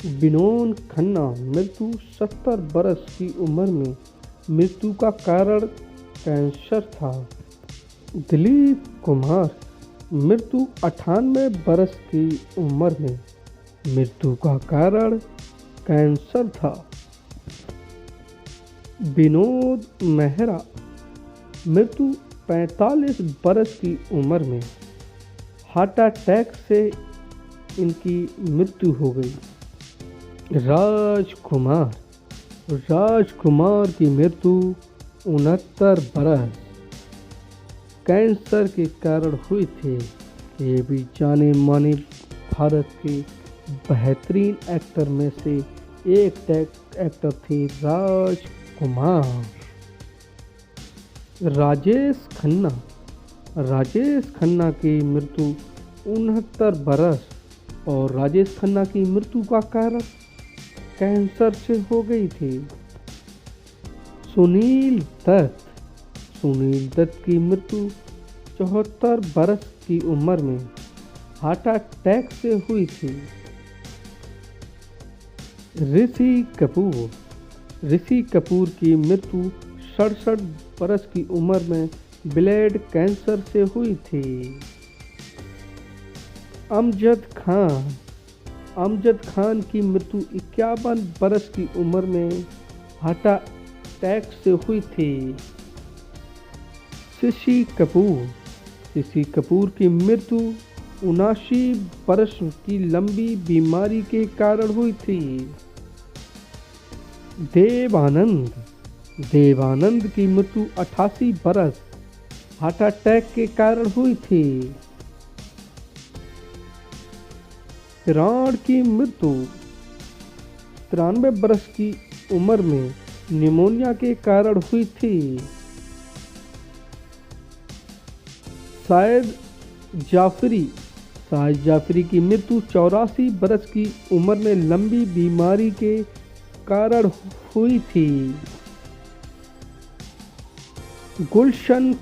विनोद खन्ना मृत्यु 70 बरस की उम्र में। मृत्यु का कारण कैंसर था। दिलीप कुमार मृत्यु 98 बरस की उम्र में। मृत्यु का कारण कैंसर था। विनोद मेहरा मृत्यु 45 बरस की उम्र में। हार्ट अटैक से इनकी मृत्यु हो गई। राजकुमार की मृत्यु 69 बरस कैंसर के कारण हुई थी। ये भी जाने माने भारत के बेहतरीन एक्टर में से एक एक्टर थे राजकुमार। राजेश खन्ना की मृत्यु 69 बरस और राजेश खन्ना की मृत्यु का कारण कैंसर से हो गई थी। सुनील दत्त की मृत्यु 74 बरस की उम्र में हार्ट अटैक से हुई थी। ऋषि कपूर की मृत्यु 67 बरस की उम्र में ब्लड कैंसर से हुई थी। अमजद खान की मृत्यु 51 बरस की उम्र में हार्ट अटैक से हुई थी। शशि कपूर की मृत्यु 79 बरस की लंबी बीमारी के कारण हुई थी। देवानंद की मृत्यु 88 बरस हार्ट अटैक के कारण हुई थी। प्राण की मृत्यु 93 बरस की उम्र में निमोनिया के कारण हुई थी। शाहिद जाफरी की मृत्यु 84 बरस की उम्र में लंबी बीमारी के कारण हुई थी। गुलशन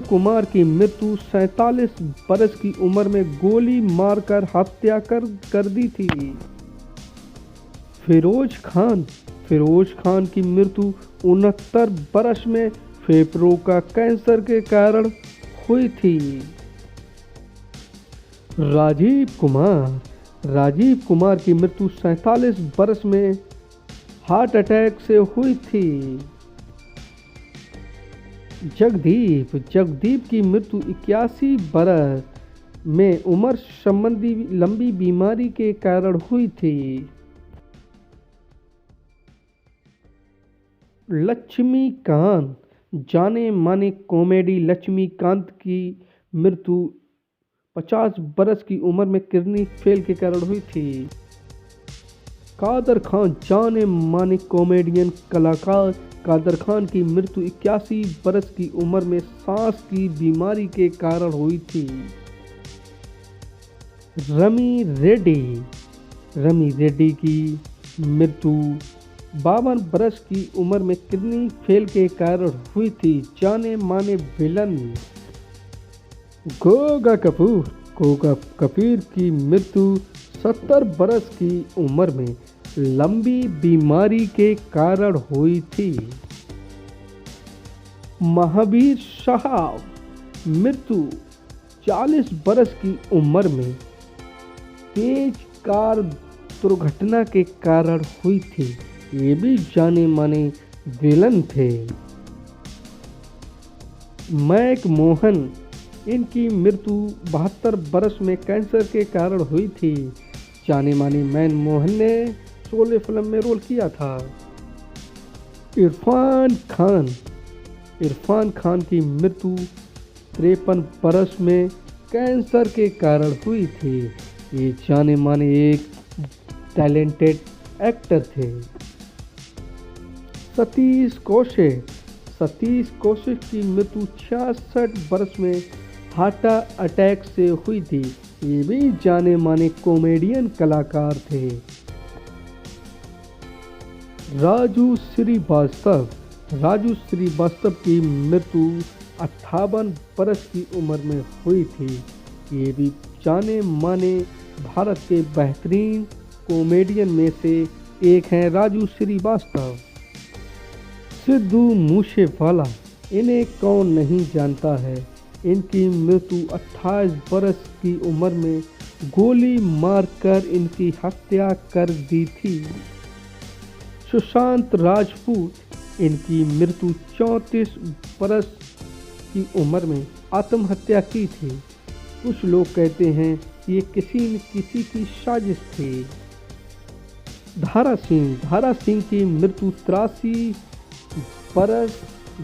कुमार की मृत्यु 47 बरस की उम्र में गोली मारकर हत्या कर दी थी। फिरोज खान की मृत्यु 69 बरस में फेफड़ों का कैंसर के कारण हुई थी। राजीव कुमार की मृत्यु 47 बरस में हार्ट अटैक से हुई थी। जगदीप की मृत्यु 81 बरस में उम्र संबंधी लंबी बीमारी के कारण हुई थी। लक्ष्मीकांत जाने माने कॉमेडी लक्ष्मीकांत की मृत्यु 50 बरस की उम्र में किडनी फेल के कारण हुई थी। कादर खान जाने माने कॉमेडियन कलाकार कादर खान की मृत्यु 81 बरस की उम्र में सांस की बीमारी के कारण हुई थी। रमी रेड्डी की मृत्यु 52 बरस की उम्र में किडनी फेल के कारण हुई थी। जाने माने विलन गोगा कपूर की मृत्यु 70 बरस की उम्र में लंबी बीमारी के कारण हुई थी। महावीर साहब मृत्यु 40 बरस की उम्र में तेज कार दुर्घटना के कारण हुई थी। ये भी जाने माने विलन थे। मैक मोहन इनकी मृत्यु 72 बरस में कैंसर के कारण हुई थी। जाने माने मैन मोहन ने शोले फिल्म में रोल किया था। इरफान खान की मृत्यु 53 बरस में कैंसर के कारण हुई थी। ये जाने माने एक टैलेंटेड एक्टर थे। सतीश कौशिक की मृत्यु 66 बरस में हार्ट अटैक से हुई थी। ये भी जाने माने कॉमेडियन कलाकार थे। राजू श्रीवास्तव की मृत्यु 58 बरस की उम्र में हुई थी। ये भी जाने माने भारत के बेहतरीन कॉमेडियन में से एक हैं राजू श्रीवास्तव। सिद्धू मूसेवाला, इन्हें कौन नहीं जानता है। इनकी मृत्यु 28 बरस की उम्र में गोली मारकर इनकी हत्या कर दी थी। सुशांत राजपूत, इनकी मृत्यु 34 बरस की उम्र में आत्महत्या की थी। कुछ लोग कहते हैं ये किसी न किसी की साजिश थी। धारा सिंह की मृत्यु 83 बरस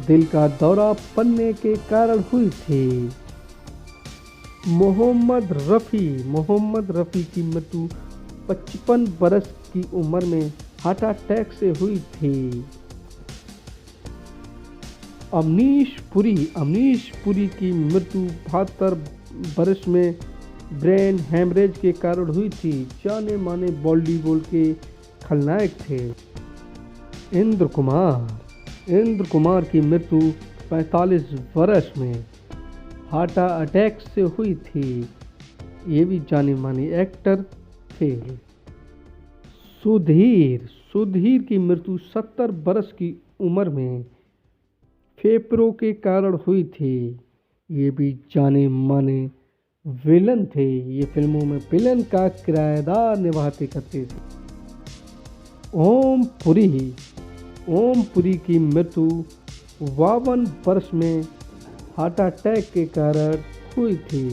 दिल का दौरा पड़ने के कारण हुई थी। मोहम्मद रफ़ी की मृत्यु 55 बरस की उम्र में हार्ट अटैक से हुई थी। अमनीश पुरी की मृत्यु 72 बरस में ब्रेन हेमरेज के कारण हुई थी। जाने माने बॉलीवुड के खलनायक थे। इंद्र कुमार की मृत्यु 45 बरस में हार्ट अटैक से हुई थी। ये भी जाने माने एक्टर थे। सुधीर की मृत्यु 70 बरस की उम्र में फेफड़ों के कारण हुई थी। ये भी जाने माने विलन थे। ये फिल्मों में विलन का किरदार निभाते करते थे। ओम पुरी की मृत्यु 52 वर्ष में हार्ट अटैक के कारण हुई थी।